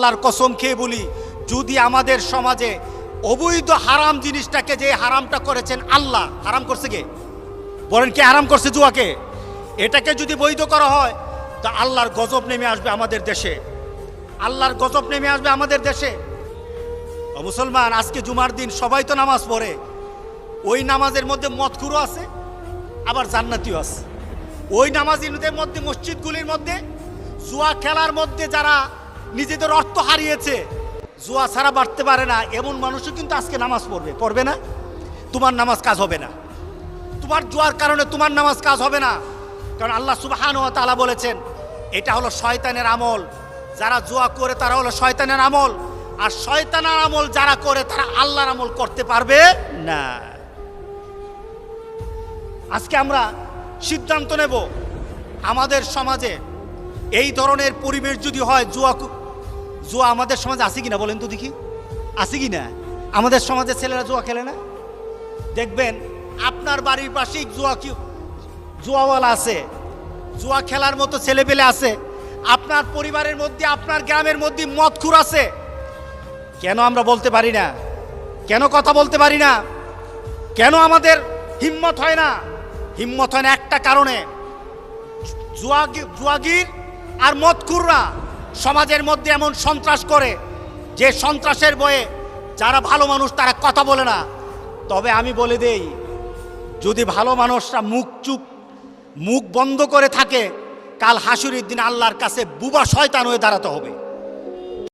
আল্লাহর কসম খেয়ে বলি, যদি আমাদের সমাজে অবৈধ হারাম জিনিসটাকে, যে হারামটা করেছেন আল্লাহ, হারাম করছে কে বলেন? কে হারাম করছে? জুয়াকে। এটাকে যদি বৈধ করা হয় তা আল্লাহর গজব নেমে আসবে আমাদের দেশে, আল্লাহর গজব নেমে আসবে আমাদের দেশে। মুসলমান, আজকে জুমার দিন সবাই তো নামাজ পড়ে, ওই নামাজের মধ্যে মদখুরও আছে, আবার জান্নাতিও আছে। ওই নামাজীদের মধ্যে, মসজিদগুলির মধ্যে জুয়া খেলার মধ্যে যারা নিজেদের অর্থ হারিয়েছে, জুয়া ছাড়া বাড়তে পারে না, এমন মানুষও কিন্তু আজকে নামাজ পড়বে না। তোমার নামাজ কাজ হবে না, তোমার জুয়ার কারণে তোমার নামাজ কাজ হবে না। কারণ আল্লাহ সুবহানাহু ওয়া তাআলা বলেছেন এটা হলো শয়তানের আমল, যারা জুয়া করে তারা হলো শয়তানের আমল, আর শয়তানের আমল যারা করে তারা আল্লাহর আমল করতে পারবে না। আজকে আমরা সিদ্ধান্ত নেব, আমাদের সমাজে এই ধরনের পরিবেশ যদি হয়, জুয়া আমাদের সমাজে আছে কিনা বলেন তো দেখি, আছে কিনা? আমাদের সমাজে ছেলেরা জুয়া খেলে না? দেখবেন আপনার বাড়ির পাশেই জুয়াওয়ালা আছে, জুয়া খেলার মতো ছেলেপেলে আছে, আপনার পরিবারের মধ্যে, আপনার গ্রামের মধ্যে মদখুর আছে। কেন আমরা বলতে পারি না? কেন কথা বলতে পারি না? কেন আমাদের হিম্মত হয় না? হিম্মত হয় না একটা কারণে, জুয়াগির আর মদখুররা সমাজের মধ্যে এমন সন্ত্রাস করে, যে সন্ত্রাসের ভয়ে যারা ভালো মানুষ তারা কথা বলে না। তবে আমি বলে দেই, যদি ভালো মানুষরা মুখ বন্ধ করে থাকে, কাল হাসুরের দিন আল্লাহর কাছে বুবা শয়তান হয়ে দাঁড়াতে হবে।